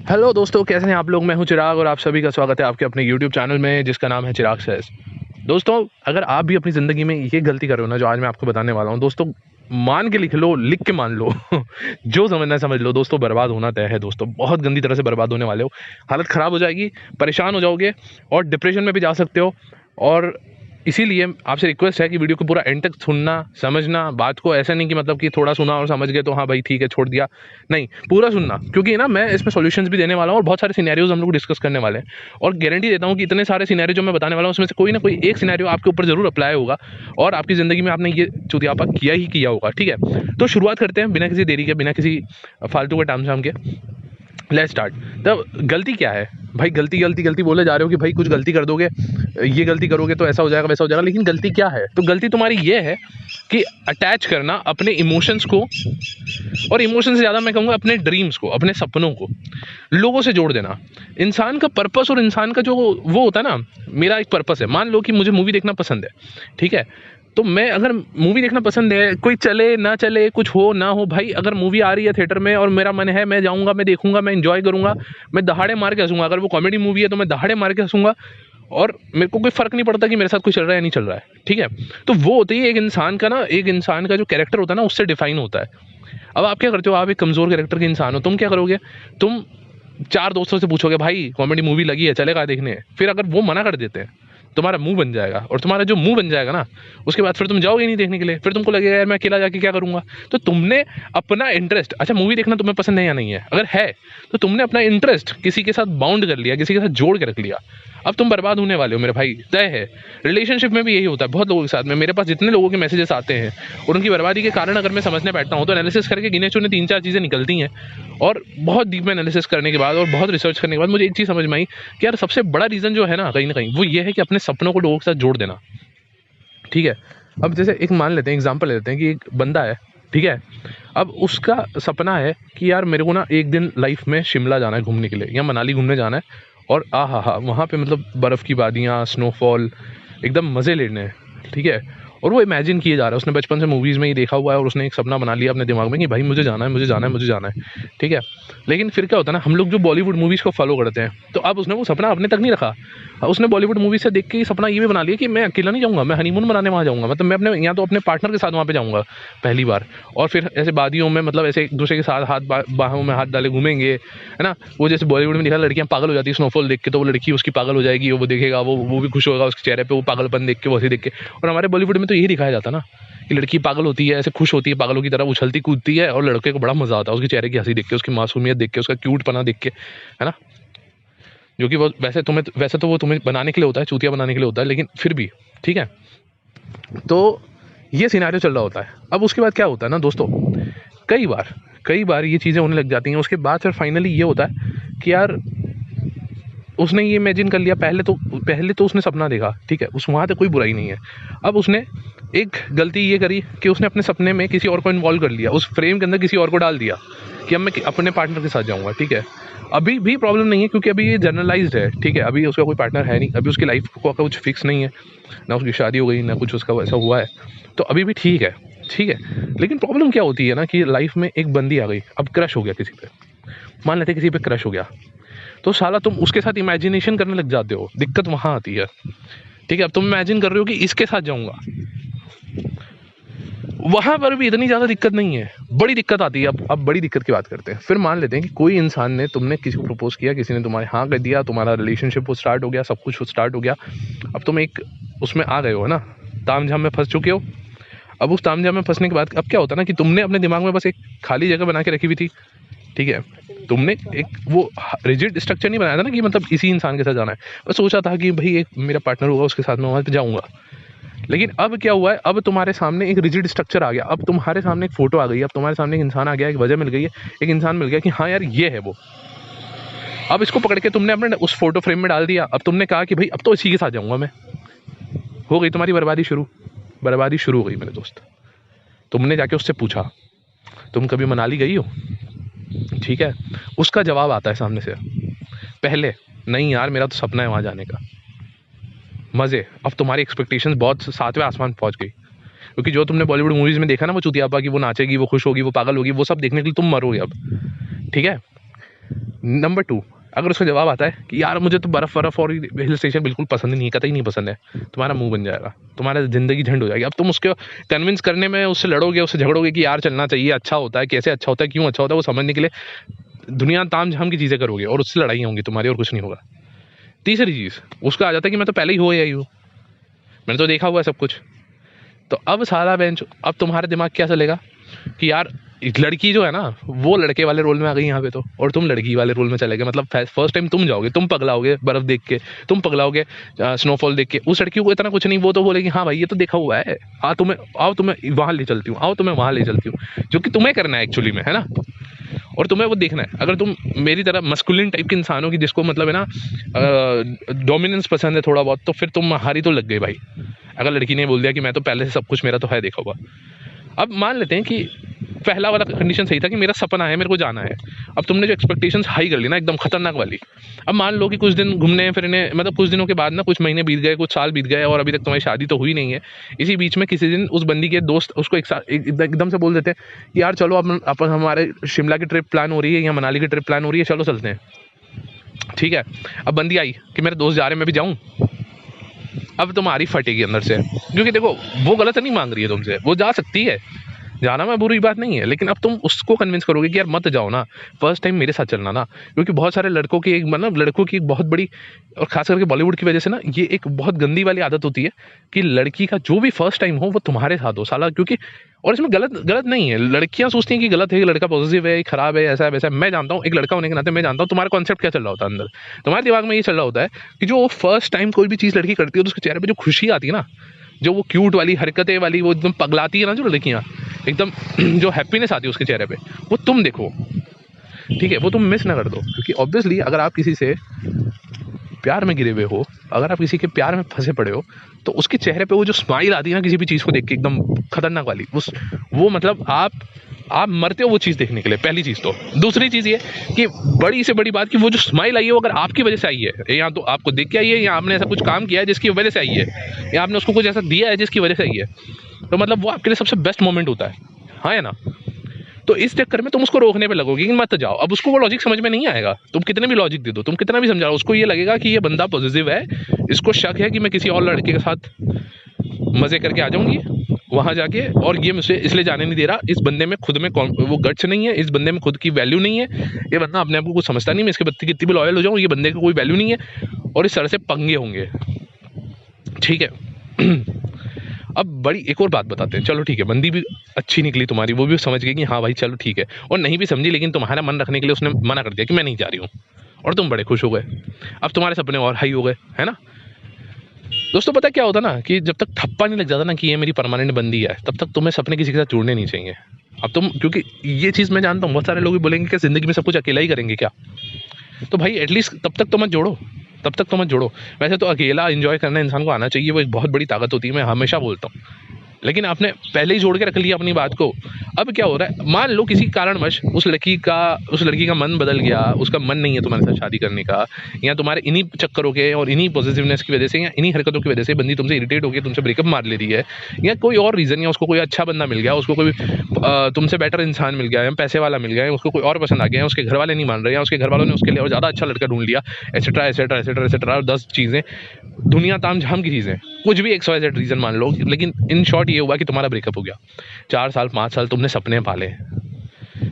Hello दोस्तों, कैसे हैं आप लोग। मैं हूं चिराग और आप सभी का स्वागत है आपके अपने यूट्यूब चैनल में जिसका नाम है चिराग सेज। दोस्तों, अगर आप भी अपनी ज़िंदगी में ये गलती कर रहे हो ना जो आज मैं आपको बताने वाला हूं, दोस्तों मान के लिख लो, लिख के मान लो जो समझना है समझ लो। दोस्तों बर्बाद होना तय है। दोस्तों बहुत गंदी तरह से बर्बाद होने वाले हो। हालत ख़राब हो जाएगी, परेशान हो जाओगे और डिप्रेशन में भी जा सकते हो। और इसीलिए आपसे रिक्वेस्ट है कि वीडियो को पूरा एंड तक सुनना, समझना। बात को ऐसा नहीं कि मतलब कि थोड़ा सुना और समझ गए तो हाँ भाई ठीक है छोड़ दिया, नहीं पूरा सुनना। क्योंकि ना मैं इसमें सॉल्यूशंस भी देने वाला हूँ और बहुत सारे सिनेरियोज हम लोग डिस्कस करने वाले हैं। और गारंटी देता हूँ कि इतने सारे सिनेरियो जो मैं बताने वाला हूँ उसमें से कोई ना कोई एक सिनेरियो आपके ऊपर जरूर अप्लाई होगा और आपकी ज़िंदगी में आपने ये चुतियापा किया ही किया होगा। ठीक है, तो शुरुआत करते हैं बिना किसी देरी के, बिना किसी फालतू के टामझाम के। Let's start. तब गलती क्या है भाई? गलती गलती गलती बोले जा रहे हो कि भाई कुछ गलती कर दोगे, ये गलती करोगे तो ऐसा हो जाएगा वैसा हो जाएगा। लेकिन गलती क्या है? तो गलती तुम्हारी ये है कि अटैच करना अपने इमोशंस को, और इमोशन से ज़्यादा मैं कहूँगा अपने ड्रीम्स को, अपने सपनों को लोगों से जोड़ देना। इंसान का पर्पस और इंसान का जो वो होता है ना, मेरा एक पर्पस है। मान लो कि मुझे मूवी देखना पसंद है, ठीक है, तो मैं अगर मूवी देखना पसंद है, कोई चले ना चले, कुछ हो ना हो, भाई अगर मूवी आ रही है थिएटर में और मेरा मन है, मैं जाऊँगा, मैं देखूंगा, मैं इंजॉय करूँगा, मैं दहाड़े मार के हंसूंगा। अगर वो कॉमेडी मूवी है तो मैं दहाड़े मार के हंसूंगा और मेरे को कोई फ़र्क नहीं पड़ता कि मेरे साथ कुछ चल रहा है या नहीं चल रहा है। ठीक है, तो वो होती है एक इंसान का ना, एक इंसान का जो कैरेक्टर होता है ना उससे डिफाइन होता है। अब आप क्या करते हो? आप एक कमज़ोर कैरेक्टर के इंसान हो, तुम क्या करोगे? तुम चार दोस्तों से पूछोगे भाई कॉमेडी मूवी लगी है चलेगा देखने, फिर अगर वो मना कर देते हैं तुम्हारा मुंह बन जाएगा, और तुम्हारा जो मुंह बन जाएगा ना उसके बाद फिर तुम जाओगे नहीं देखने के लिए। फिर तुमको लगेगा यार मैं अकेला जाके क्या करूंगा। तो तुमने अपना इंटरेस्ट, अच्छा मूवी देखना तुम्हें पसंद है या नहीं है, अगर है तो तुमने अपना इंटरेस्ट किसी के साथ बाउंड कर लिया, किसी के साथ जोड़ के रख लिया। अब तुम बर्बाद होने वाले हो मेरे भाई, तय है। रिलेशनशिप में भी यही होता है बहुत लोगों के साथ में। मेरे पास जितने लोगों के मैसेजेस आते हैं और उनकी बर्बादी के कारण अगर मैं समझने बैठता हूँ तो एनालिसिस करके गिने चुने 3-4 चीज़ें निकलती हैं। और बहुत डीप में एनालिसिस करने के बाद और बहुत रिसर्च करने के बाद मुझे एक चीज़ समझ में आई कि यार सबसे बड़ा रीज़न जो है ना कहीं वो ये है कि अपने सपनों को लोगों के साथ जोड़ देना। ठीक है, अब जैसे एक मान लेते हैं, एग्जांपल लेते हैं कि एक बंदा है, ठीक है, अब उसका सपना है कि यार मेरे को ना एक दिन लाइफ में शिमला जाना है घूमने के लिए, या मनाली घूमने जाना है, और आ हा हा वहाँ पे मतलब बर्फ़ की वादियाँ, स्नोफॉल, एकदम मज़े लेने हैं। ठीक है, और वो इमेजिन किए जा रहा है, उसने बचपन से मूवीज़ में ही देखा हुआ है और उसने एक सपना बना लिया अपने दिमाग में कि भाई मुझे जाना है, मुझे जाना है, मुझे जाना है। ठीक है, लेकिन फिर क्या होता है ना, हम लोग जो बॉलीवुड मूवीज़ को फॉलो करते हैं, तो अब उसने वो सपना अपने तक नहीं रखा। उसने बॉलीवुड मूवी से देख के ये सपना ये भी बना लिया कि मैं अकेला नहीं जाऊँगा, मैं हनीमून मनाने वहाँ जाऊँगा, मतलब मैं अपने या तो अपने पार्टनर के साथ वहाँ पे जाऊँगा पहली बार, और फिर ऐसे वादियों में मतलब ऐसे एक दूसरे के साथ हाथ बाहों में हाथ डाले घूमेंगे, है ना। वो जैसे बॉलीवुड में दिखा लड़कियाँ पागल हो जाती है स्नोफॉल देख के, तो वो लड़की उसकी पागल हो जाएगी, वो देखेगा, वो भी खुश होगा उसके चेहरे पे वो पागलपन देख के, वो हंसी देख के। और हमारे बॉलीवुड में तो यही दिखाया जाता है ना कि लड़की पागल होती है, ऐसे खुश होती है, पागलों की तरह उछलती कूदती है, और लड़के को बड़ा मजा आता है उसके चेहरे की हंसी देख के, उसकी मासूमियत देख के, उसका क्यूट पना देख के, है ना। जो कि वो वैसे तो वो तुम्हें बनाने के लिए होता है, चूतिया बनाने के लिए होता है, लेकिन फिर भी ठीक है। तो ये सिनेरियो चल रहा होता है। अब उसके बाद क्या होता है ना दोस्तों, कई बार ये चीज़ें होने लग जाती हैं। उसके बाद फिर फाइनली ये होता है कि यार उसने ये इमेजिन कर लिया, पहले तो उसने सपना देखा, ठीक है, उस वहाँ तक कोई बुराई नहीं है। अब उसने एक गलती ये करी कि उसने अपने सपने में किसी और को इन्वॉल्व कर लिया, उस फ्रेम के अंदर किसी और को डाल दिया कि अब मैं अपने पार्टनर के साथ जाऊँगा। ठीक है, अभी भी प्रॉब्लम नहीं है क्योंकि अभी ये जनरलाइज्ड है। ठीक है, अभी उसका कोई पार्टनर है नहीं, अभी उसकी लाइफ का कुछ फिक्स नहीं है, ना उसकी शादी हो गई, ना कुछ उसका ऐसा हुआ है, तो अभी भी ठीक है। ठीक है, लेकिन प्रॉब्लम क्या होती है ना कि लाइफ में एक बंदी आ गई, अब क्रश हो गया किसी पे, मान लेते किसी पे क्रश हो गया, तो साला तुम उसके साथ इमेजिनेशन करने लग जाते हो। दिक्कत वहाँ आती है। ठीक है, अब तुम इमेजिन कर रहे हो कि इसके साथ जाऊँगा, वहाँ पर भी इतनी ज़्यादा दिक्कत नहीं है, बड़ी दिक्कत आती है। अब बड़ी दिक्कत की बात करते हैं। फिर मान लेते हैं कि कोई इंसान ने, तुमने किसी को प्रपोज किया, किसी ने तुम्हारे हाँ कर दिया, तुम्हारा रिलेशनशिप वो स्टार्ट हो गया, सब कुछ स्टार्ट हो गया। अब तुम एक उसमें आ गए हो ना, तामझाम में फंस चुके हो। अब उस तामझाम में फंसने के बाद अब क्या होता है ना कि तुमने अपने दिमाग में बस एक खाली जगह बना के रखी हुई थी। ठीक है, तुमने एक वो रिजिड स्ट्रक्चर नहीं बनाया था ना कि मतलब इसी इंसान के साथ जाना है, बस सोचा था कि भाई एक मेरा पार्टनर होगा उसके साथ मैं वहाँ पे जाऊँगा। लेकिन अब क्या हुआ है, अब तुम्हारे सामने एक रिजिड स्ट्रक्चर आ गया, अब तुम्हारे सामने एक फोटो आ गई, अब तुम्हारे सामने एक इंसान आ गया, एक वजह मिल गई है, एक इंसान मिल गया कि हाँ यार ये है वो। अब इसको पकड़ के तुमने अपने उस फोटो फ्रेम में डाल दिया। अब तुमने कहा कि भाई अब तो इसी के साथ जाऊँगा मैं। हो गई तुम्हारी बर्बादी शुरू हो गई मेरे दोस्त। तुमने जाके उससे पूछा तुम कभी मनाली गई हो, ठीक है, उसका जवाब आता है सामने से, पहले नहीं यार मेरा तो सपना है वहाँ जाने का। मज़े, अब तुम्हारी एक्सपेक्टेशंस बहुत 7वें आसमान पहुँच गई, क्योंकि जो तुमने बॉलीवुड मूवीज़ में देखा ना, वो चुतियापा की, वो नाचेगी, वो खुश होगी, वो पागल होगी, वो सब देखने के लिए तुम मरोगे अब। ठीक है, नंबर 2, अगर उसका जवाब आता है कि यार मुझे तो बर्फ़ और हिल स्टेशन बिल्कुल पसंद ही नहीं है, कतई नहीं पसंद है, तुम्हारा मुँह बन जाएगा, तुम्हारा ज़िंदगी झंड हो जाएगी। अब तुम उसको कन्विंस करने में उससे लड़ोगे, उससे झगड़ोगे कि यार चलना चाहिए, अच्छा होता है, कैसे अच्छा होता है, क्यों अच्छा होता है, वो समझने के लिए दुनिया ताम-झाम की चीज़ें करोगे और उससे लड़ाइयाँ होंगी तुम्हारी और कुछ नहीं होगा। तीसरी चीज़, उसका आ जाता है कि मैं तो पहले ही हो ही आई हूँ, मैंने तो देखा हुआ है सब कुछ। तो अब साला बेंच, अब तुम्हारा दिमाग क्या चलेगा कि यार एक लड़की जो है ना वो लड़के वाले रोल में आ गई यहाँ पे, तो और तुम लड़की वाले रोल में चले गए। मतलब फर्स्ट टाइम तुम जाओगे, तुम पगलाओगे बर्फ देख के, तुम पगलाओगे स्नोफॉल देख के। उस लड़की को इतना कुछ नहीं, वो तो बोलेगी हाँ भाई ये तो देखा हुआ है, आओ तुम्हें वहाँ ले चलती हूँ, आओ तुम्हें वहाँ ले चलती हूँ, जो कि तुम्हें करना है एक्चुअली में, है ना। और तुम्हें वो देखना है। अगर तुम मेरी तरह मस्कुलिन टाइप के इंसान हो कि जिसको मतलब है ना डोमिनेंस पसंद है थोड़ा बहुत, तो फिर तुम हारी तो लग गई भाई। अगर लड़की ने बोल दिया कि मैं तो पहले से सब कुछ मेरा तो है देखा हुआ। अब मान लेते हैं कि पहला वाला कंडीशन सही था कि मेरा सपना है, मेरे को जाना है। अब तुमने जो एक्सपेक्टेशंस हाई कर ली ना एकदम खतरनाक वाली, अब मान लो कि कुछ दिन घूमने फिरने, मतलब कुछ दिनों के बाद ना, कुछ महीने बीत गए, कुछ साल बीत गए और अभी तक तुम्हारी शादी तो हुई नहीं है। इसी बीच में किसी दिन उस बंदी के दोस्त उसको एकदम से बोल देते हैं कि यार चलो अपन हमारे शिमला की ट्रिप प्लान हो रही है या मनाली की ट्रिप प्लान हो रही है, चलो चलते हैं। ठीक है, अब बंदी आई कि मेरे दोस्त जा रहे हैं, मैं भी जाऊँ। अब तुम्हारी फटेगी अंदर से, क्योंकि देखो वो गलत नहीं मांग रही है तुमसे, वो जा सकती है, जाना में बुरी बात नहीं है, लेकिन अब तुम उसको कन्विंस करोगे कि यार मत जाओ ना, फर्स्ट टाइम मेरे साथ चलना ना। क्योंकि बहुत सारे लड़कों की एक मतलब लड़कों की एक बहुत बड़ी, और खास करके बॉलीवुड की वजह से ना, ये एक बहुत गंदी वाली आदत होती है कि लड़की का जो भी फर्स्ट टाइम हो वो तुम्हारे साथ हो साला। क्योंकि और इसमें गलत नहीं है, लड़कियां सोचती हैं कि गलत है, कि लड़का पॉजिटिव है, खराब है, ऐसा है वैसा है। मैं जानता हूँ, एक लड़का होने के नाते मैं जानता हूँ तुम्हारा कॉन्सेप्ट क्या चल रहा होता है अंदर। तुम्हारे दिमाग में ये चल रहा होता है कि जो फर्स्ट टाइम कोई भी चीज़ लड़की करती है तो उसके चेहरे पर जो खुशी आती है ना, जो वो क्यूट वाली हरकतें वाली, वो एकदम पगलाती है ना जो लड़कियाँ, एकदम जो हैप्पीनेस आती है उसके चेहरे पे, वो तुम देखो। ठीक है, वो तुम मिस ना कर दो। क्योंकि ऑब्वियसली अगर आप किसी से प्यार में गिरे हुए हो, अगर आप किसी के प्यार में फंसे पड़े हो, तो उसके चेहरे पे वो जो स्माइल आती है ना किसी भी चीज़ को देख के एकदम खतरनाक वाली, वो मतलब आप मरते हो वो चीज़ देखने के लिए, पहली चीज़ तो। दूसरी चीज़ ये कि बड़ी से बड़ी बात कि वो जो स्माइल आई है वो अगर आपकी वजह से आई है, या तो आपको देख के आई है, या आपने ऐसा कुछ काम किया है जिसकी वजह से आई है, या आपने उसको कुछ ऐसा दिया है जिसकी वजह से आई है, तो मतलब वो आपके लिए सबसे बेस्ट मोमेंट होता है, हाँ या ना। तो इस चक्कर में तुम उसको रोकने पे लगोगे कि मत जाओ। अब उसको वो लॉजिक समझ में नहीं आएगा, तुम कितने भी लॉजिक दे दो, तुम कितना भी समझाओ, उसको ये लगेगा कि ये बंदा पॉजिटिव है, इसको शक है कि मैं किसी और लड़के के साथ मजे करके आ जाऊंगी वहां जाके, और ये मुझसे इसलिए जाने नहीं दे रहा, इस बंदे में खुद में वो गट्स नहीं है, इस बंदे में खुद की वैल्यू नहीं है, ये बंदा अपने आप को कुछ समझता नहीं, मैं इसके प्रति कितनी भी लॉयल हो जाऊँ, ये बंदे की कोई वैल्यू नहीं है, और इस तरह से पंगे होंगे। ठीक है। अब बड़ी एक और बात बताते हैं, चलो ठीक है, बंदी भी अच्छी निकली तुम्हारी, वो भी समझ गई कि हाँ भाई चलो ठीक है, और नहीं भी समझी लेकिन तुम्हारा मन रखने के लिए उसने मना कर दिया कि मैं नहीं जा रही हूँ, और तुम बड़े खुश हो गए। अब तुम्हारे सपने और हाई हो गए, है ना। दोस्तों पता क्या होता ना, कि जब तक ठप्पा नहीं लग जाता ना कि ये मेरी परमानेंट बंदी है, तब तक तुम्हें सपने किसी के साथ जुड़ने नहीं चाहिए। अब तुम, क्योंकि ये चीज़ मैं जानता हूँ बहुत सारे लोग भी बोलेंगे कि ज़िंदगी में सब कुछ अकेला ही करेंगे क्या, तो भाई एटलीस्ट तब तक तो मत जोड़ो, तब तक तो मत जोड़ो। वैसे तो अकेला एंजॉय करना इंसान को आना चाहिए, वो एक बहुत बड़ी ताकत होती है, मैं हमेशा बोलता हूँ, लेकिन आपने पहले ही जोड़ के रख लिया अपनी बात को। अब क्या हो रहा है, मान लो किसी कारणवश उस लड़की का मन बदल गया, उसका मन नहीं है तुम्हारे साथ शादी करने का, या तुम्हारे इन्हीं चक्करों के और इन्हीं पॉजिटिवनेस की वजह से या इन्हीं हरकतों की वजह से बंदी तुमसे इरिटेट होकर तुमसे ब्रेकअप मार ले रही है, या कोई और रीज़न, या उसको कोई अच्छा बंदा मिल गया, उसको कोई तुमसे बेटर इंसान मिल गया, या पैसे वाला मिल गया, उसको कोई और पसंद आ गया, उसके घर वाले नहीं मान रहे, या उसके घर वालों ने उसके लिए और ज़्यादा अच्छा लड़का ढूंढ लिया, एसेट्रा एसेट्रा एसेट्रा एसेट्रा, 10 चीज़ें, दुनिया ताम झाम की चीज़ें, कुछ भी XYZ रीज़न मान लो, लेकिन इन शॉर्ट ये हुआ कि तुम्हारा ब्रेकअप हो गया। 4 साल 5 साल तुमने सपने पाले,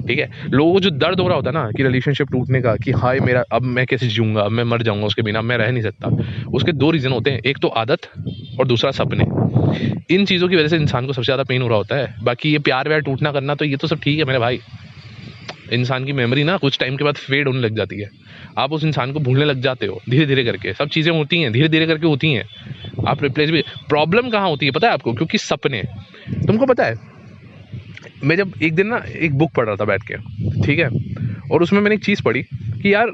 ठीक है, लोगों को जो दर्द हो रहा होता है ना कि रिलेशनशिप टूटने का, कि हाय मेरा अब मैं कैसे जीऊंगा, अब मैं मर जाऊंगा उसके बिना, मैं रह नहीं सकता, उसके 2 रीज़न होते हैं, एक तो आदत और दूसरा सपने। इन चीज़ों की वजह से इंसान को सबसे ज़्यादा पेन हो रहा होता है। बाकी ये प्यार व्यार टूटना करना तो ये तो सब ठीक है मेरे भाई, इंसान की मेमोरी ना कुछ टाइम के बाद फेड होने लग जाती है, आप उस इंसान को भूलने लग जाते हो धीरे धीरे करके, सब चीज़ें होती हैं धीरे धीरे करके होती हैं, आप रिप्लेस भी। प्रॉब्लम कहाँ होती है पता है आपको, क्योंकि सपने, तुमको पता है मैं जब एक दिन ना एक बुक पढ़ रहा था बैठ के, ठीक है, और उसमें मैंने एक चीज़ पढ़ी कि यार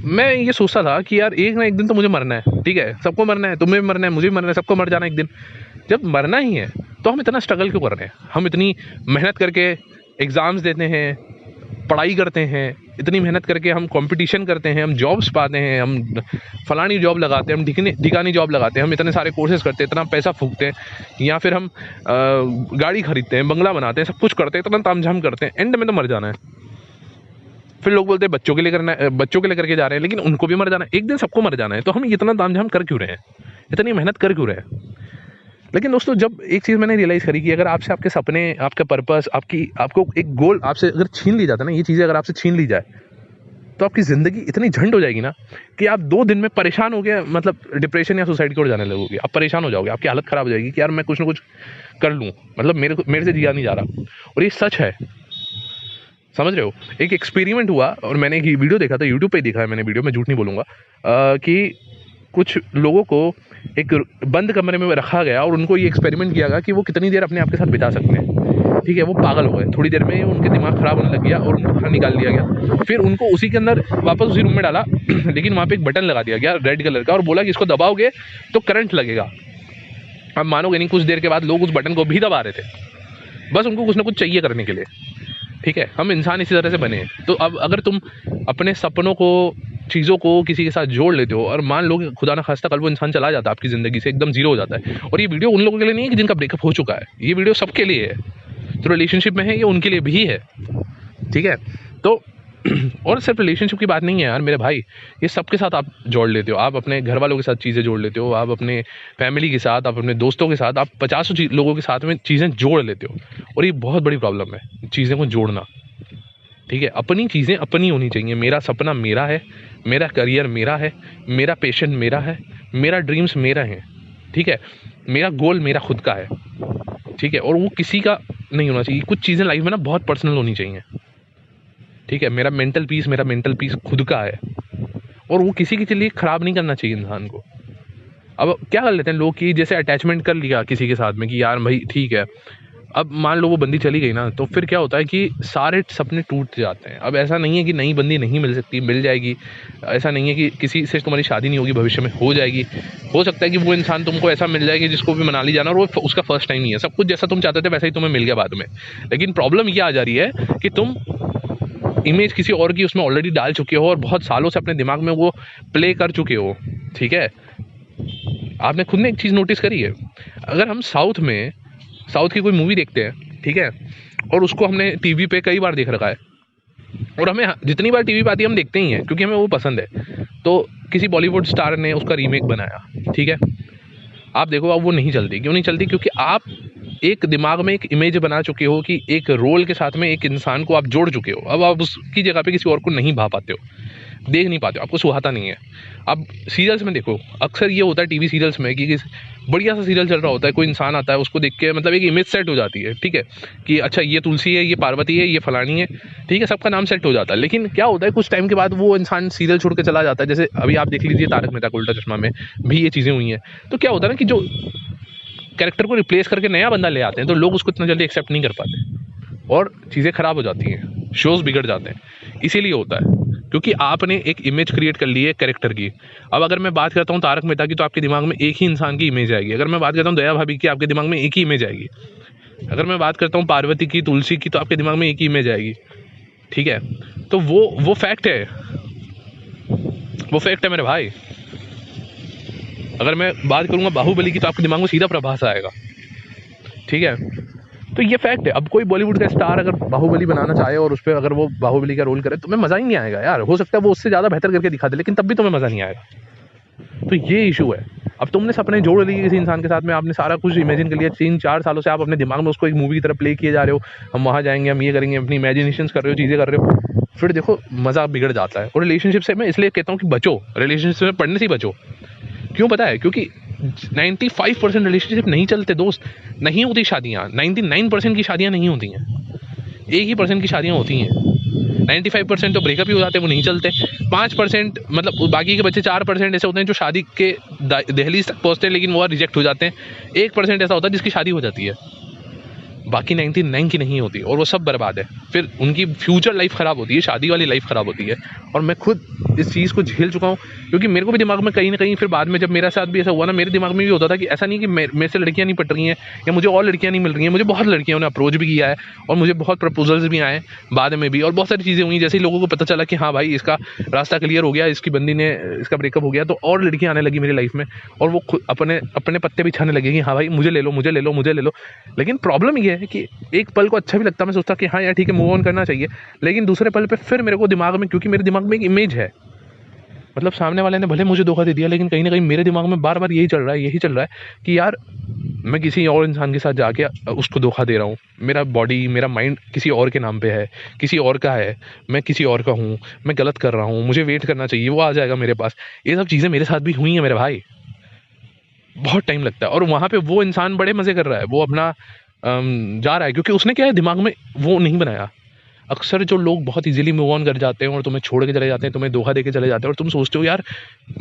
मैं ये सोचता था कि यार एक ना एक दिन तो मुझे मरना है, ठीक है, सबको मरना है, तुम्हें भी मरना है, मुझे भी मरना है, सबको मर जाना एक दिन। जब मरना ही है तो हम इतना स्ट्रगल क्यों कर रहे हैं, हम इतनी मेहनत करके एग्ज़ाम्स देते हैं, पढ़ाई करते हैं, इतनी मेहनत करके हम कंपटीशन करते हैं, हम जॉब्स पाते हैं, हम फलानी जॉब लगाते हैं, हम ढिकानी जॉब लगाते हैं, हम इतने सारे कोर्सेज करते हैं, इतना पैसा फूकते हैं, या फिर हम गाड़ी खरीदते हैं, बंगला बनाते हैं, सब कुछ करते हैं, इतना तामझाम करते हैं, एंड में तो मर जाना है। फिर लोग बोलते हैं बच्चों के लिए करना है, बच्चों के लिए करके जा रहे हैं, लेकिन उनको भी मर जाना है, एक दिन सबको मर जाना है, तो हम इतना तामझाम कर क्यों रहे हैं, इतनी मेहनत कर क्यों रहे हैं। लेकिन दोस्तों जब एक चीज़ मैंने रियलाइज़ करी कि अगर आपसे आपके सपने, आपका पर्पस, आपको एक गोल आपसे अगर छीन ली जाता है ना, ये चीज़ें अगर आपसे छीन ली जाए, तो आपकी ज़िंदगी इतनी झंड हो जाएगी ना कि आप 2 दिन में परेशान हो गए, मतलब डिप्रेशन या सुसाइड की ओर जाने लगोगे। आप परेशान हो जाओगे, आपकी हालत ख़राब हो जाएगी कि यार मैं कुछ ना कुछ कर लूँ, मतलब मेरे से जिया नहीं जा रहा। और ये सच है, समझ रहे हो। एक एक्सपेरिमेंट हुआ और मैंने एक वीडियो देखा था, यूट्यूब पे ही देखा है मैंने वीडियो, मैं झूठ नहीं बोलूँगा, कि कुछ लोगों को एक बंद कमरे में रखा गया और उनको ये एक्सपेरिमेंट किया गया कि वो कितनी देर अपने आप के साथ बिता सकते हैं। ठीक है, वो पागल हो गए, थोड़ी देर में उनके दिमाग खराब होने लग गया और उनको बाहर निकाल दिया गया। फिर उनको उसी के अंदर वापस उसी रूम में डाला लेकिन वहाँ पे एक बटन लगा दिया गया रेड कलर का और बोला कि इसको दबाओगे तो करंट लगेगा। अब मानोगे नहीं, कुछ देर के बाद लोग उस बटन को भी दबा रहे थे, बस उनको कुछ ना कुछ चाहिए करने के लिए। ठीक है, हम इंसान इसी तरह से बने हैं। तो अब अगर तुम अपने सपनों को, चीज़ों को किसी के साथ जोड़ लेते हो और मान लो कि खुदा ना खास्ता कल वो इंसान चला जाता है आपकी ज़िंदगी से, एकदम जीरो हो जाता है। और ये वीडियो उन लोगों के लिए नहीं है कि जिनका ब्रेकअप हो चुका है, ये वीडियो सबके लिए है, जो रिलेशनशिप में है ये उनके लिए भी है। ठीक है, तो और सिर्फ रिलेशनशिप की बात नहीं है यार मेरे भाई, ये सबके साथ आप जोड़ लेते हो। आप अपने घर वालों के साथ चीज़ें जोड़ लेते हो, आप अपने फैमिली के साथ, आप अपने दोस्तों के साथ, आप 50 लोगों के साथ में चीज़ें जोड़ लेते हो। और ये बहुत बड़ी प्रॉब्लम है, चीज़ें को जोड़ना। ठीक है, अपनी चीज़ें अपनी होनी चाहिए। मेरा सपना मेरा है, मेरा करियर मेरा है, मेरा पैशन मेरा है, मेरा ड्रीम्स मेरा है। ठीक है, मेरा गोल मेरा खुद का है। ठीक है, और वो किसी का नहीं होना चाहिए। कुछ चीज़ें लाइफ में ना बहुत पर्सनल होनी चाहिए। ठीक है, मेरा मेंटल पीस खुद का है और वो किसी के लिए ख़राब नहीं करना चाहिए इंसान को। अब क्या कर लेते हैं लोग कि जैसे अटैचमेंट कर लिया किसी के साथ में कि यार भाई ठीक है, अब मान लो वो बंदी चली गई ना, तो फिर क्या होता है कि सारे सपने टूट जाते हैं। अब ऐसा नहीं है कि नई बंदी नहीं मिल सकती, मिल जाएगी। ऐसा नहीं है कि किसी से तुम्हारी शादी नहीं होगी, भविष्य में हो जाएगी। हो सकता है कि वो इंसान तुमको ऐसा मिल जाए कि जिसको भी मनाली जाना और वो उसका फर्स्ट टाइम नहीं है। सब कुछ जैसा तुम चाहते थे वैसा ही तुम्हें मिल गया बाद में। लेकिन प्रॉब्लम ये आ जा रही है कि तुम इमेज किसी और की उसमें ऑलरेडी डाल चुके हो और बहुत सालों से अपने दिमाग में वो प्ले कर चुके हो। ठीक है, आपने खुद ने एक चीज़ नोटिस करी है, अगर हम साउथ की कोई मूवी देखते हैं, ठीक है, और उसको हमने टीवी पे कई बार देख रखा है और हमें जितनी बार टीवी पे आती है हम देखते ही हैं क्योंकि हमें वो पसंद है। तो किसी बॉलीवुड स्टार ने उसका रीमेक बनाया, ठीक है, आप देखो अब वो नहीं चलती। क्यों नहीं चलती? क्योंकि आप एक दिमाग में एक इमेज बना चुके हो कि एक रोल के साथ में एक इंसान को आप जोड़ चुके हो। अब आप उसकी जगह पे किसी और को नहीं भा पाते हो, देख नहीं पाते हो, आपको सुहाता नहीं है। अब सीरियल्स में देखो, अक्सर ये होता है टीवी सीरियल्स में कि बढ़िया सा सीरियल चल रहा होता है, कोई इंसान आता है, उसको देख के मतलब एक इमेज सेट हो जाती है। ठीक है, कि अच्छा ये तुलसी है, ये पार्वती है, ये फलानी है। ठीक है, सबका नाम सेट हो जाता है। लेकिन क्या होता है कुछ टाइम के बाद वो इंसान सीरियल छोड़ के चला जाता है। जैसे अभी आप देख लीजिए तारक मेहता का उल्टा चश्मा में भी ये चीज़ें हुई हैं। तो क्या होता है ना कि जो कैरेक्टर को रिप्लेस करके नया बंदा ले आते हैं तो लोग उसको इतना जल्दी एक्सेप्ट नहीं कर पाते और चीज़ें ख़राब हो जाती हैं, शोज़ बिगड़ जाते हैं। इसीलिए होता है क्योंकि आपने एक इमेज क्रिएट कर ली है कैरेक्टर की। अब अगर मैं बात करता हूँ तारक मेहता की तो आपके दिमाग में एक ही इंसान की इमेज आएगी। अगर मैं बात करता हूँ दया भाभी की, आपके दिमाग में एक ही इमेज आएगी। अगर मैं बात करता हूँ पार्वती की, तुलसी की, तो आपके दिमाग में एक ही इमेज आएगी। ठीक है, तो वो फैक्ट है, वो फैक्ट है मेरे भाई। अगर मैं बात करूँगा बाहुबली की तो आपके दिमाग में सीधा प्रभास आएगा। ठीक है, तो ये फैक्ट है। अब कोई बॉलीवुड का स्टार अगर बाहुबली बनाना चाहे और उस पर अगर वो बाहुबली का रोल करे तो तुम्हें मज़ा ही नहीं आएगा यार। हो सकता है वो उससे ज़्यादा बेहतर करके दिखा दे, लेकिन तब भी तुम्हें मज़ा नहीं आएगा। तो ये इशू है। अब तुमने सपने जोड़ लिए किसी इंसान के साथ में, आपने सारा कुछ इमेजिन कर लिया, 3-4 सालों से आप अपने दिमाग में उसको एक मूवी की तरह प्ले किए जा रहे हो, हम वहाँ जाएंगे, हम ये करेंगे, अपनी इमेजिनेशन कर रहे हो, चीज़ें कर रहे हो, फिर देखो मज़ा बिगड़ जाता है। और रिलेशनशिप से मैं इसलिए कहता हूँ कि बचो, रिलेशनशिप में पढ़ने से ही बचो। क्यों पता है? क्योंकि 95% रिलेशनशिप नहीं चलते दोस्त, नहीं होती शादियाँ। 99% की शादियाँ नहीं होती हैं, 1% की शादियाँ होती हैं। 95% तो ब्रेकअप ही हो जाते हैं, वो नहीं चलते। 5% मतलब बाकी के बच्चे 4% ऐसे होते हैं जो शादी के दहलीज तक पहुँचते हैं लेकिन वो रिजेक्ट हो जाते हैं। 1% ऐसा होता है जिसकी शादी हो जाती है, बाकी 99 की नहीं होती और वो सब बर्बाद है। फिर उनकी फ्यूचर लाइफ ख़राब होती है, शादी वाली लाइफ ख़राब होती है। और मैं खुद इस चीज़ को झेल चुका हूँ क्योंकि मेरे को भी दिमाग में कहीं ना कहीं फिर बाद में जब मेरे साथ भी ऐसा हुआ ना, मेरे दिमाग में भी होता था कि ऐसा नहीं कि मेरे से लड़कियाँ नहीं पट रही हैं या मुझे और लड़कियाँ नहीं मिल रही हैं। मुझे बहुत लड़कियों ने अप्रोच भी किया है और मुझे बहुत प्रपोजल्स भी आए बाद में भी, और बहुत सारी चीज़ें हुई। जैसे ही लोगों को पता चला कि हाँ भाई इसका रास्ता क्लियर हो गया, इसकी बंदी ने, इसका ब्रेकअप हो गया, तो और लड़कियाँ आने लगी मेरी लाइफ में और वो खुद अपने पत्ते बिछाने लगे कि हाँ भाई मुझे ले लो, मुझे ले लो, मुझे ले लो। लेकिन प्रॉब्लम ये ये है कि एक पल को अच्छा भी लगता, मैं सोचता कि हाँ यार ठीक है, मूव ऑन करना चाहिए, लेकिन दूसरे पल पे फिर मेरे को दिमाग में, क्योंकि मेरे दिमाग में एक इमेज है, मतलब सामने वाले ने भले मुझे धोखा दे दिया, लेकिन कहीं ना कहीं मेरे दिमाग में बार बार यही चल रहा है कि यार मैं किसी और इंसान के साथ जाके उसको धोखा दे रहा हूँ, मेरा बॉडी, मेरा माइंड किसी और के नाम पे है, किसी और का है, मैं किसी और का हूँ, मैं गलत कर रहा हूँ, मुझे वेट करना चाहिए, वो आ जाएगा मेरे पास। ये सब चीज़ें मेरे साथ भी हुई हैं मेरे भाई, बहुत टाइम लगता है। और वहाँ पे वो इंसान बड़े मज़े कर रहा है, वो अपना जा रहा है, क्योंकि उसने क्या है, दिमाग में वो नहीं बनाया। अक्सर जो लोग बहुत इजीली मूव ऑन कर जाते हैं और तुम्हें छोड़ के चले जाते हैं, तुम्हें धोखा दे के चले जाते हैं, और तुम सोचते हो यार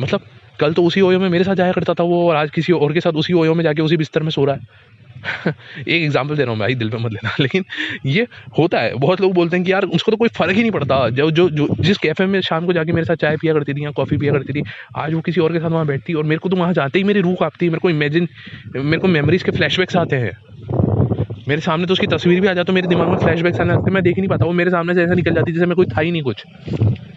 मतलब कल तो उसी ओयो में मेरे साथ जाया करता था वो, और आज किसी और के साथ उसी ओयो में जाके उसी बिस्तर में सो रहा है। एक एग्जांपल दे रहा हूँ भाई, दिल पे मत लेना, लेकिन ये होता है। बहुत लोग बोलते हैं कि यार उसको तो कोई फर्क ही नहीं पड़ता, जो जो जो जिस कैफे में शाम को जाके मेरे साथ चाय पिया करती थी या कॉफ़ी पिया करती थी, आज वो किसी और के साथ वहाँ बैठती, और मेरे को तो वहाँ जाते ही मेरी रूह कांपती है, मेरे को मेमोरीज के फ्लैशबैक्स आते हैं, मेरे सामने तो उसकी तस्वीर भी आ जाए तो मेरे दिमाग में फ्लैशबैक्स आने लगते हैं, मैं देख ही नहीं पाता, वो मेरे सामने से ऐसा निकल जाती जैसे मैं कोई था ही नहीं कुछ।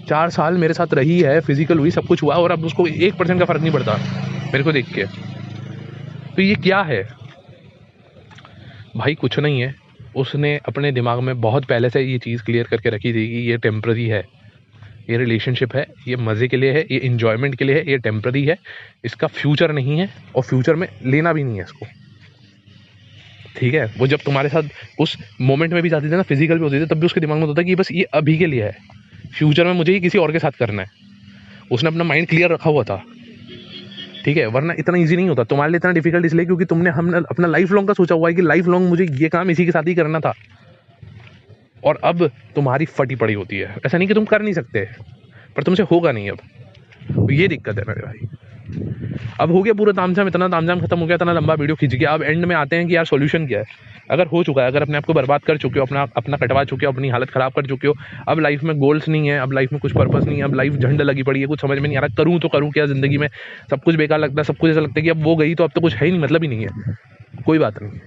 4 साल मेरे साथ रही है, फिजिकल हुई, सब कुछ हुआ, और अब उसको 1% का फर्क नहीं पड़ता मेरे को देख के। तो ये क्या है भाई? कुछ नहीं है, उसने अपने दिमाग में बहुत पहले से ये चीज़ क्लियर करके रखी थी कि ये टेम्पररी है, ये रिलेशनशिप है, ये मज़े के लिए है, ये इन्जॉयमेंट के लिए है, ये टेम्पररी है, इसका फ्यूचर नहीं है, और फ्यूचर में लेना भी नहीं है इसको, ठीक है। वो जब तुम्हारे साथ उस मोमेंट में भी जाती थी ना, फिजिकल भी होती थी, तब भी उसके दिमाग में होता था कि बस ये अभी के लिए है, फ्यूचर में मुझे ही किसी और के साथ करना है। उसने अपना माइंड क्लियर रखा हुआ था, ठीक है, वरना इतना इजी नहीं होता तुम्हारे लिए, इतना डिफिकल्ट इसलिए क्योंकि तुमने हमने अपना लाइफ लॉन्ग का सोचा हुआ है कि लाइफ लॉन्ग मुझे ये काम इसी के साथ ही करना था, और अब तुम्हारी फटी पड़ी होती है। ऐसा नहीं कि तुम कर नहीं सकते, पर तुमसे होगा नहीं अब, तो ये दिक्कत है मेरे भाई। अब हो गया पूरा तामझाम, इतना तामझाम खत्म हो गया, इतना लंबा वीडियो खींच गया, अब एंड में आते हैं कि यार सॉल्यूशन क्या है। अगर हो चुका है, अगर अपने आप को बर्बाद कर चुके हो, अपना कटवा चुके हो, अपनी हालत खराब कर चुके हो, अब लाइफ में गोल्स नहीं है, अब लाइफ में कुछ पर्पस नहीं है, अब लाइफ झंड लगी पड़ी है, कुछ समझ में नहीं आ रहा, करूँ तो करूँ क्या ज़िंदगी में, सब कुछ बेकार लगता है, सब कुछ ऐसा लगता है कि अब वो गई तो अब तो कुछ है ही नहीं, मतलब ही नहीं है। कोई बात नहीं,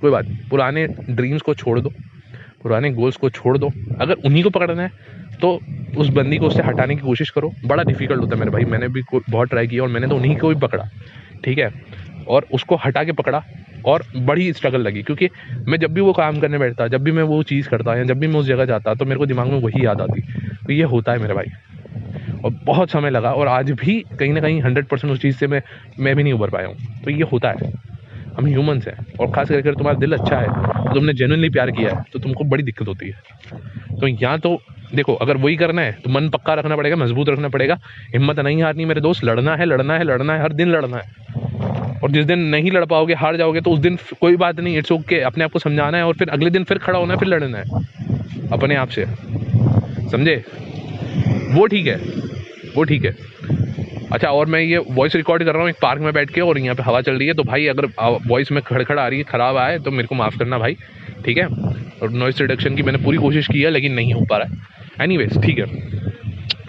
कोई बात नहीं, पुराने ड्रीम्स को छोड़ दो, पुराने गोल्स को छोड़ दो, अगर उन्हीं को पकड़ना है तो उस बंदी को उससे हटाने की कोशिश करो। बड़ा डिफिकल्ट होता है मेरे भाई, मैंने भी बहुत ट्राई किया, और मैंने तो उन्हीं को भी पकड़ा, ठीक है, और उसको हटा के पकड़ा, और बड़ी स्ट्रगल लगी, क्योंकि मैं जब भी वो काम करने बैठता, जब भी मैं वो चीज़ करता, या जब भी मैं उस जगह जाता, तो मेरे को दिमाग में वही याद आती। तो ये होता है मेरे भाई, और बहुत समय लगा, और आज भी कहीं ना कहीं 100% उस चीज़ से मैं भी नहीं उभर पाया हूँ। तो ये होता है, हम ह्यूमंस हैं, और खास करके अगर तुम्हारा दिल अच्छा है, तो तुमने जेन्युइनली प्यार किया है, तो तुमको बड़ी दिक्कत होती है। तो यहाँ तो देखो, अगर वही करना है तो मन पक्का रखना पड़ेगा, मजबूत रखना पड़ेगा, हिम्मत नहीं हारनी मेरे दोस्त, लड़ना है, लड़ना है, लड़ना है, हर दिन लड़ना है। और जिस दिन नहीं लड़ पाओगे, हार जाओगे, तो उस दिन कोई बात नहीं, इट्स ओके, अपने आप को समझाना है, और फिर अगले दिन फिर खड़ा होना है, फिर लड़ना है अपने आप से, समझे? वो ठीक है, वो ठीक है। अच्छा, और मैं ये वॉइस रिकॉर्ड कर रहा हूँ एक पार्क में बैठ के, और यहाँ पे हवा चल रही है, तो भाई अगर वॉइस में खड़खड़ आ रही है, ख़राब आए, तो मेरे को माफ़ करना भाई, ठीक है। और नॉइस रिडक्शन की मैंने पूरी कोशिश की है, लेकिन नहीं हो पा रहा है। एनीवेज, ठीक है।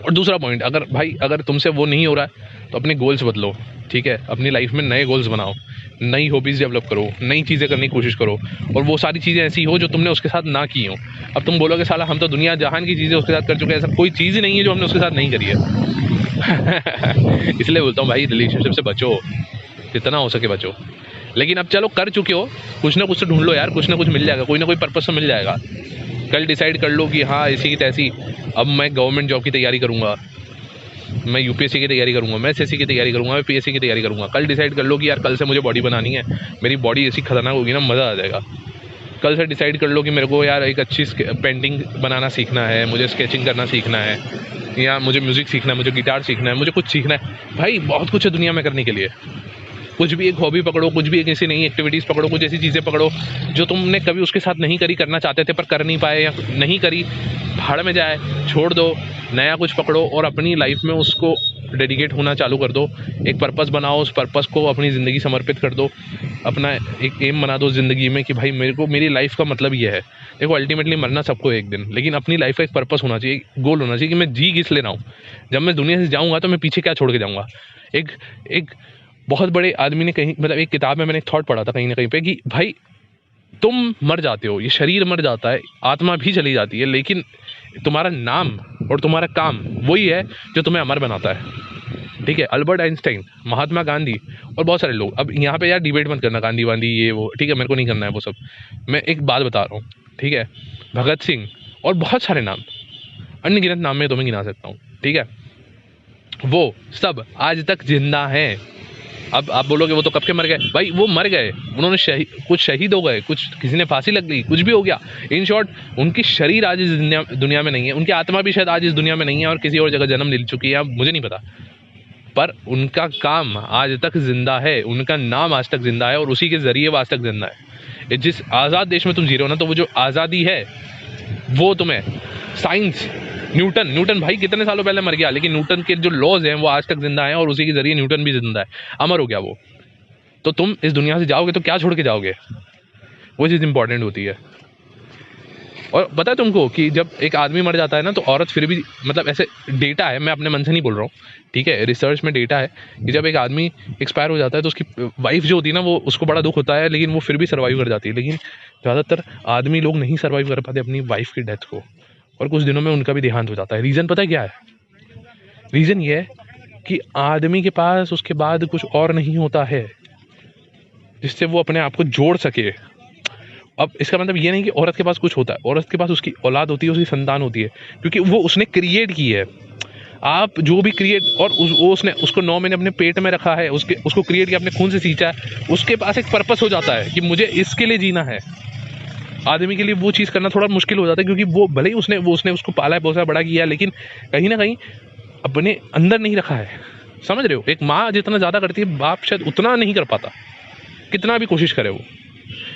और दूसरा पॉइंट, अगर तुमसे वो नहीं हो रहा है, तो अपने गोल्स बदलो, ठीक है, अपनी लाइफ में नए गोल्स बनाओ, नई हॉबीज़ डेवलप करो, नई चीज़ें करने की कोशिश करो, और वो सारी चीज़ें ऐसी हो जो तुमने उसके साथ ना की हो। अब तुम बोलोगे साला हम तो दुनिया जहान की चीज़ें उसके साथ कर चुके हैं, ऐसा कोई चीज़ ही नहीं है जो हमने उसके साथ नहीं करी है। इसलिए बोलता हूँ भाई, रिलेशनशिप से बचो, जितना हो सके बचो। लेकिन अब चलो कर चुके हो, कुछ ना कुछ तो ढूंढ लो यार, कुछ ना कुछ मिल जाएगा, कोई ना कोई पर्पस तो मिल जाएगा। कल डिसाइड कर लो कि हाँ ऐसी की तैसी, अब मैं गवर्नमेंट जॉब की तैयारी करूँगा, मैं यूपीएससी की तैयारी करूँगा, मैं एसएससी की तैयारी करूँगा, मैं पीएससी की तैयारी करूँगा। कल डिसाइड कर लो कि यार कल से मुझे बॉडी बनानी है, मेरी बॉडी ऐसी खतरनाक होगी ना, मज़ा आ जाएगा। कल से डिसाइड कर लो कि मेरे को यार एक अच्छी पेंटिंग बनाना सीखना है, मुझे स्केचिंग करना सीखना है, या मुझे म्यूज़िक सीखना है, मुझे गिटार सीखना है, मुझे कुछ सीखना है। भाई बहुत कुछ है दुनिया में करने के लिए। कुछ भी एक हॉबी पकड़ो, कुछ भी एक ऐसी नई एक्टिविटीज़ पकड़ो, कुछ ऐसी चीज़ें पकड़ो जो तुमने कभी उसके साथ नहीं करी, करना चाहते थे पर कर नहीं पाए, या नहीं करी, भाड़ में जाए, छोड़ दो, नया कुछ पकड़ो, और अपनी लाइफ में उसको डेडिकेट होना चालू कर दो। एक पर्पस बनाओ, उस पर्पस को अपनी ज़िंदगी समर्पित कर दो, अपना एक एम बना दो ज़िंदगी में कि भाई मेरे को मेरी लाइफ का मतलब ये है। देखो अल्टीमेटली मरना सबको एक दिन, लेकिन अपनी लाइफ का एक पर्पस होना चाहिए, गोल होना चाहिए कि मैं जी किस ले रहा हूँ, जब मैं दुनिया से जाऊँगा तो मैं पीछे क्या छोड़ के जाऊँगा। एक बहुत बड़े आदमी ने कहीं, मतलब एक किताब में मैंने एक थॉट पढ़ा था कहीं ना कहीं पे, कि भाई तुम मर जाते हो, ये शरीर मर जाता है, आत्मा भी चली जाती है, लेकिन तुम्हारा नाम और तुम्हारा काम वही है जो तुम्हें अमर बनाता है। ठीक है, अल्बर्ट आइंस्टाइन, महात्मा गांधी और बहुत सारे लोग। अब यहाँ पे यार डिबेट मत करना गांधी वांधी ये वो, ठीक है, मेरे को नहीं करना है वो सब। मैं एक बात बता रहा हूँ, ठीक है, भगत सिंह और बहुत सारे नाम, अनगिनत नाम में तुम्हें गिना सकता हूँ, ठीक है, वो सब आज तक जिंदा हैं। अब आप बोलोगे वो तो कब के मर गए, भाई वो मर गए, उन्होंने कुछ शहीद हो गए, कुछ किसी ने फांसी लग गई, कुछ भी हो गया। इन शॉर्ट उनकी शरीर आज इस दुनिया में नहीं है, उनकी आत्मा भी शायद आज इस दुनिया में नहीं है और किसी और जगह जन्म ले चुकी है, मुझे नहीं पता, पर उनका काम आज तक जिंदा है, उनका नाम आज तक जिंदा है और उसी के जरिए वो आज तक जिंदा है। जिस आज़ाद देश में तुम जी रहे हो ना, तो वो जो आज़ादी है वो तुम्हें साइंस, न्यूटन भाई कितने सालों पहले मर गया, लेकिन न्यूटन के जो लॉज हैं वो आज तक जिंदा हैं और उसी के जरिए न्यूटन भी जिंदा है, अमर हो गया वो। तो तुम इस दुनिया से जाओगे तो क्या छोड़ के जाओगे, वो चीज़ इंपॉर्टेंट होती है। और पता है तुमको कि जब एक आदमी मर जाता है ना, तो औरत फिर भी, मतलब ऐसे डेटा है, मैं अपने मन से नहीं बोल रहा हूँ, ठीक है, रिसर्च में डेटा है कि जब एक आदमी एक्सपायर हो जाता है तो उसकी वाइफ जो होती है ना, वो उसको बड़ा दुख होता है, लेकिन वो फिर भी सर्वाइव कर जाती है। लेकिन ज़्यादातर आदमी लोग नहीं सर्वाइव कर पाते अपनी वाइफ की डेथ को, और कुछ दिनों में उनका भी देहांत हो जाता है। रीज़न पता है क्या है? रीज़न ये है कि आदमी के पास उसके बाद कुछ और नहीं होता है जिससे वो अपने आप को जोड़ सके। अब इसका मतलब ये नहीं कि औरत के पास कुछ होता है, औरत के पास उसकी औलाद होती है, उसकी संतान होती है, क्योंकि वो उसने क्रिएट की है। आप जो भी क्रिएट, और वो उसने उसको 9 महीने अपने पेट में रखा है, उसको क्रिएट किया, अपने खून से सींचा है, उसके पास एक पर्पस हो जाता है कि मुझे इसके लिए जीना है। आदमी के लिए वो चीज़ करना थोड़ा मुश्किल हो जाता है, क्योंकि वो भले ही उसने उसको पाला है, बहुत सारा बड़ा किया है, लेकिन कहीं ना कहीं अपने अंदर नहीं रखा है। समझ रहे हो? एक माँ जितना ज़्यादा करती है, बाप शायद उतना नहीं कर पाता, कितना भी कोशिश करे वो।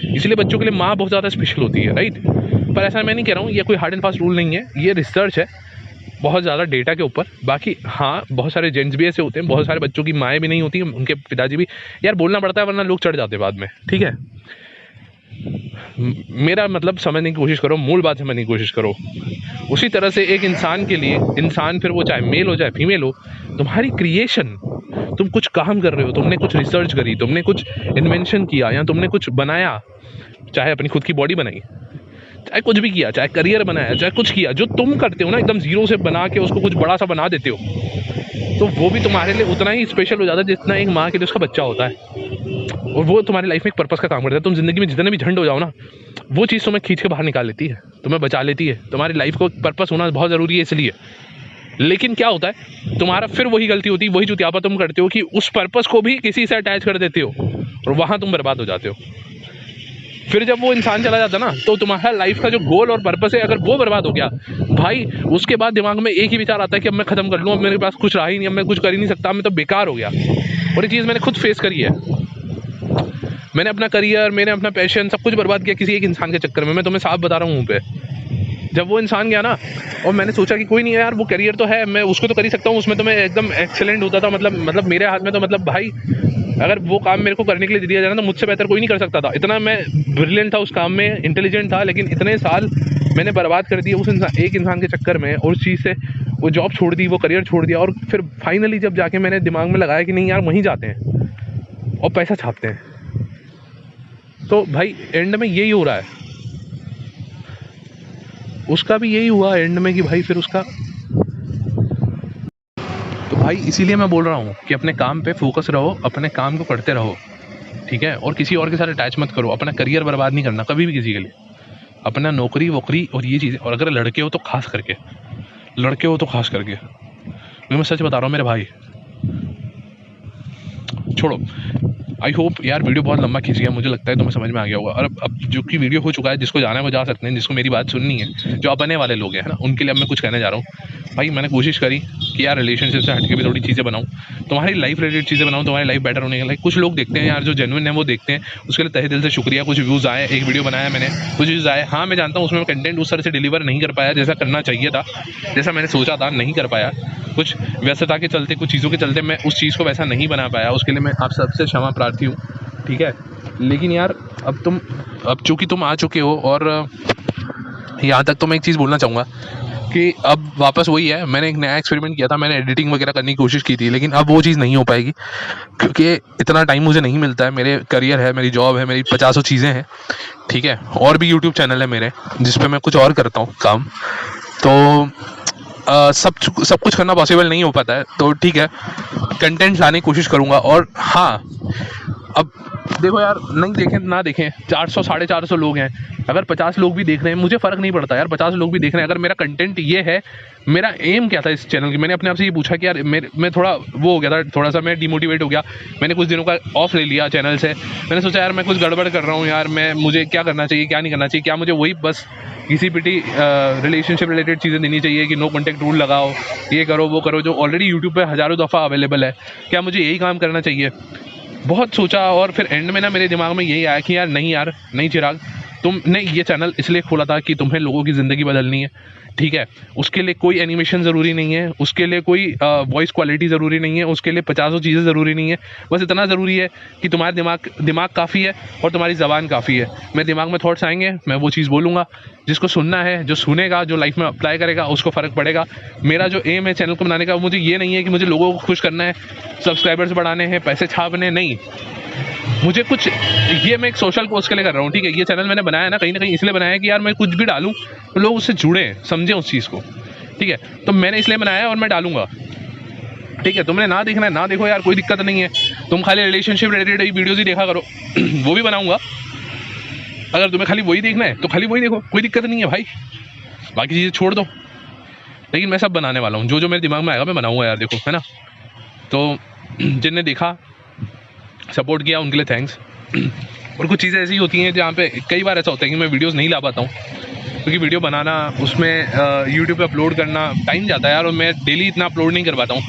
इसलिए बच्चों के लिए माँ बहुत ज़्यादा स्पेशल होती है, राइट? पर ऐसा मैं नहीं कह रहा हूँ, ये कोई हार्ड एंड फास्ट रूल नहीं है, ये रिसर्च है बहुत ज़्यादा डेटा के ऊपर। बाकी हाँ, बहुत सारे जेंट्स भी ऐसे होते हैं, बहुत सारे बच्चों की माएँ भी नहीं होती, उनके पिताजी भी, यार बोलना पड़ता है वरना लोग चढ़ जाते हैं बाद में, ठीक है? मेरा मतलब समझने की कोशिश करो, मूल बात समझने की कोशिश करो। उसी तरह से एक इंसान के लिए, इंसान फिर वो चाहे मेल हो चाहे फीमेल हो, तुम्हारी क्रिएशन, तुम कुछ काम कर रहे हो, तुमने कुछ रिसर्च करी, तुमने कुछ इन्वेंशन किया, या तुमने कुछ बनाया, चाहे अपनी खुद की बॉडी बनाई, चाहे कुछ भी किया, चाहे करियर बनाया, चाहे कुछ किया, जो तुम करते हो ना, एकदम जीरो से बना के उसको कुछ बड़ा सा बना देते हो, तो वो भी तुम्हारे लिए उतना ही स्पेशल हो जाता है जितना एक माँ के लिए उसका बच्चा होता है। और वो तुम्हारी लाइफ में एक पर्पस का काम करता है। तुम जिंदगी में जितने भी झंड हो जाओ ना, वो चीज़ तुम्हें खींच के बाहर निकाल लेती है, तुम्हें बचा लेती है। तुम्हारी लाइफ को पर्पस होना बहुत ज़रूरी है इसलिए। लेकिन क्या होता है, तुम्हारा फिर वही गलती होती है, वही चुतियापा तुम करते हो कि उस पर्पस को भी किसी से अटैच कर देते हो, और वहाँ तुम बर्बाद हो जाते हो। फिर जब वो इंसान चला जाता ना, तो तुम्हारा लाइफ का जो गोल और पर्पस है, अगर वो बर्बाद हो गया भाई, उसके बाद दिमाग में एक ही विचार आता है कि अब मैं ख़त्म कर लूँ, अब मेरे पास कुछ रहा ही नहीं, अब मैं कुछ कर ही नहीं सकता, मैं तो बेकार हो गया। और ये चीज़ मैंने खुद फेस करी है। मैंने अपना करियर, मैंने अपना पैशन, सब कुछ बर्बाद किया किसी एक इंसान के चक्कर में। मैं तुम्हें साफ बता रहा हूँ मुँह पे। जब वो इंसान गया ना, और मैंने सोचा कि कोई नहीं है यार, वो करियर तो है, मैं उसको तो कर ही सकता हूँ, उसमें तो मैं एकदम एक्सेलेंट होता था, मतलब मेरे हाथ में तो, मतलब भाई अगर वो काम मेरे को करने के लिए दिया जाए ना, तो मुझसे बेहतर कोई नहीं कर सकता था। इतना मैं ब्रिलियंट था उस काम में, इंटेलिजेंट था, लेकिन इतने साल मैंने बर्बाद कर दिए उस एक इंसान के चक्कर में, और उस चीज़ से वो जॉब छोड़ दी, वो करियर छोड़ दिया, और फिर फाइनली जब जाके मैंने दिमाग में लगाया कि नहीं यार वहीं जाते हैं और पैसा छापते हैं, तो भाई एंड में यही हो रहा है। उसका भी यही हुआ एंड में कि भाई फिर उसका, तो भाई इसीलिए मैं बोल रहा हूँ कि अपने काम पे फोकस रहो, अपने काम को करते रहो, ठीक है? और किसी और के साथ अटैच मत करो। अपना करियर बर्बाद नहीं करना कभी भी किसी के लिए, अपना नौकरी वोकरी और ये चीज़ें। और अगर लड़के हो तो खास करके, मैं सच बता रहा हूँ मेरे भाई, छोड़ो। आई होप यार वीडियो बहुत लंबा खींच गया, मुझे लगता है तुम्हें समझ में आ गया होगा। और अब जो कि वीडियो हो चुका है, जिसको जाना है वो जा सकते हैं, जिसको मेरी बात सुननी है, जो अपने वाले लोग हैं ना, उनके लिए अब मैं कुछ कहने जा रहा हूँ। भाई मैंने कोशिश करी कि यार रिलेशनशिप से हटके भी थोड़ी चीज़ें बनाऊँ, तुम्हारी लाइफ रिलेटेड चीज़ें बनाऊँ, तुम्हारी लाइफ बेटर होने के लिए। कुछ लोग देखते हैं यार जो जेन्युइन है वो देखते हैं, उसके लिए तहे दिल से शुक्रिया। कुछ व्यूज़ आए, एक वीडियो बनाया मैंने, कुछ व्यूज़ आए। हाँ मैं जानता हूँ उसमें कंटेंट उस तरह से डिलीवर नहीं कर पाया जैसा करना चाहिए था, जैसा मैंने सोचा था, नहीं कर पाया। कुछ व्यस्तता के चलते, कुछ चीज़ों के चलते मैं उस चीज़ को वैसा नहीं बना पाया, उसके लिए मैं आप सबसे क्षमा प्रार्थी हूँ, ठीक है? लेकिन यार अब चूँकि तुम आ चुके हो, और यहाँ तक तो मैं एक चीज़ बोलना चाहूँगा कि अब वापस वही है। मैंने एक नया एक्सपेरिमेंट किया था, मैंने एडिटिंग वगैरह करने की कोशिश की थी, लेकिन अब वो चीज़ नहीं हो पाएगी क्योंकि इतना टाइम मुझे नहीं मिलता है। मेरे करियर है, मेरी जॉब है, मेरी 50 चीज़ें हैं, ठीक है? और भी यूट्यूब चैनल है मेरे जिस पे मैं कुछ और करता हूँ काम। तो सब कुछ करना पॉसिबल नहीं हो पाता है, तो ठीक है, कंटेंट लाने की कोशिश करूँगा। और हाँ, अब देखो यार, नहीं देखें ना देखें, 400 450 लोग हैं, अगर 50 लोग भी देख रहे हैं मुझे फ़र्क नहीं पड़ता यार, 50 लोग भी देख रहे हैं। अगर मेरा कंटेंट ये है, मेरा एम क्या था इस चैनल की, मैंने अपने आप से ये पूछा कि यार मैं थोड़ा वो हो गया था, थोड़ा सा मैं डिमोटिवेट हो गया, मैंने कुछ दिनों का ऑफ ले लिया चैनल से। मैंने सोचा यार मैं कुछ गड़बड़ कर रहा हूँ यार, मुझे क्या करना चाहिए क्या नहीं करना चाहिए, क्या मुझे वही बस किसी पिटी रिलेशनशिप रिलेटेड चीज़ें देनी चाहिए कि नो कॉन्टेक्ट रूल लगाओ, ये करो वो करो, जो ऑलरेडी यूट्यूब पे हज़ारों दफ़ा अवेलेबल है, क्या मुझे यही काम करना चाहिए। बहुत सोचा और फिर एंड में ना मेरे दिमाग में यही आया कि यार नहीं चिराग, तुमने ये चैनल इसलिए खोला था कि तुम्हें लोगों की ज़िंदगी बदलनी है, ठीक है। उसके लिए कोई एनिमेशन ज़रूरी नहीं है, उसके लिए कोई वॉइस क्वालिटी ज़रूरी नहीं है, उसके लिए 50 चीज़ें ज़रूरी नहीं है। बस इतना ज़रूरी है कि तुम्हारा दिमाग काफ़ी है और तुम्हारी ज़बान काफ़ी है। मेरे दिमाग में थॉट्स आएंगे, मैं वो चीज़ बोलूँगा, जिसको सुनना है, जो सुनेगा, जो लाइफ में अप्लाई करेगा, उसको फ़र्क पड़ेगा। मेरा जो एम है चैनल को बनाने का, मुझे ये नहीं है कि मुझे लोगों को खुश करना है, सब्सक्राइबर्स बढ़ाने हैं, पैसे छापने, नहीं। मुझे कुछ ये मैं एक सोशल कोर्स के लिए कर रहा हूँ, ठीक है। ये चैनल मैंने बनाया ना कहीं इसलिए बनाया है कि यार मैं कुछ भी डालूं तो लोग उससे जुड़ें, समझें उस चीज़ को, ठीक है। तो मैंने इसलिए बनाया और मैं डालूंगा, ठीक है। तुमने ना देखना है ना देखो यार, कोई दिक्कत नहीं है। तुम खाली रिलेशनशिप रिलेटेड वीडियोज़ ही देखा करो वो भी बनाऊंगा। अगर तुम्हें खाली वही देखना है तो खाली वही देखो, कोई दिक्कत नहीं है भाई, बाकी चीज़ें छोड़ दो। लेकिन मैं सब बनाने वाला हूँ, जो मेरे दिमाग में आएगा मैं बनाऊंगा यार, देखो, है ना। तो जिनने देखा, सपोर्ट किया, उनके लिए थैंक्स। और कुछ चीज़ें ऐसी होती हैं जहाँ पे कई बार ऐसा होता है कि मैं वीडियोस नहीं ला पाता हूँ, क्योंकि वीडियो बनाना, उसमें यूट्यूब पे अपलोड करना टाइम जाता है यार, और मैं डेली इतना अपलोड नहीं कर पाता हूँ।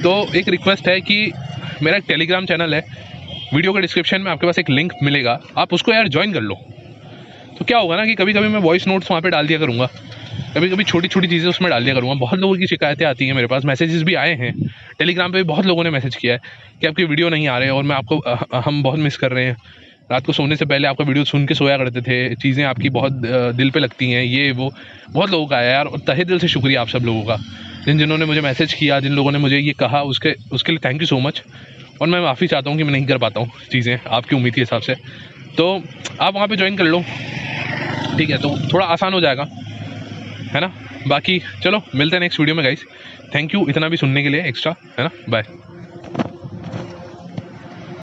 तो एक रिक्वेस्ट है कि मेरा एक टेलीग्राम चैनल है, वीडियो के डिस्क्रिप्शन में आपके पास एक लिंक मिलेगा, आप उसको यार ज्वाइन कर लो। तो क्या होगा ना कि कभी कभी मैं वॉइस नोट्स वहाँ पे डाल दिया करूँगा, कभी कभी छोटी छोटी चीज़ें उसमें डाल दिया करूँगा। बहुत लोगों की शिकायतें आती हैं मेरे पास, मैसेजेस भी आए हैं टेलीग्राम पे भी, बहुत लोगों ने मैसेज किया है कि आपकी वीडियो नहीं आ रहे और मैं आपको हम बहुत मिस कर रहे हैं। रात को सोने से पहले आपका वीडियो सुन के सोया करते थे, चीज़ें आपकी बहुत दिल पे लगती हैं, ये वो बहुत लोगों का आया यार। और तहे दिल से शुक्रिया आप सब लोगों का, जिन्होंने मुझे मैसेज किया, जिन लोगों ने मुझे ये कहा, उसके लिए थैंक यू सो मच। और मैं माफ़ी चाहता हूँ कि मैं नहीं कर पाता हूँ चीज़ें आपकी उम्मीद के हिसाब से। तो आप वहाँ पर ज्वाइन कर लो, ठीक है, तो थोड़ा आसान हो जाएगा, है ना। बाकी चलो मिलते हैं नेक्स्ट वीडियो में गाइस। थैंक यू इतना भी सुनने के लिए एक्स्ट्रा, है ना। बाय।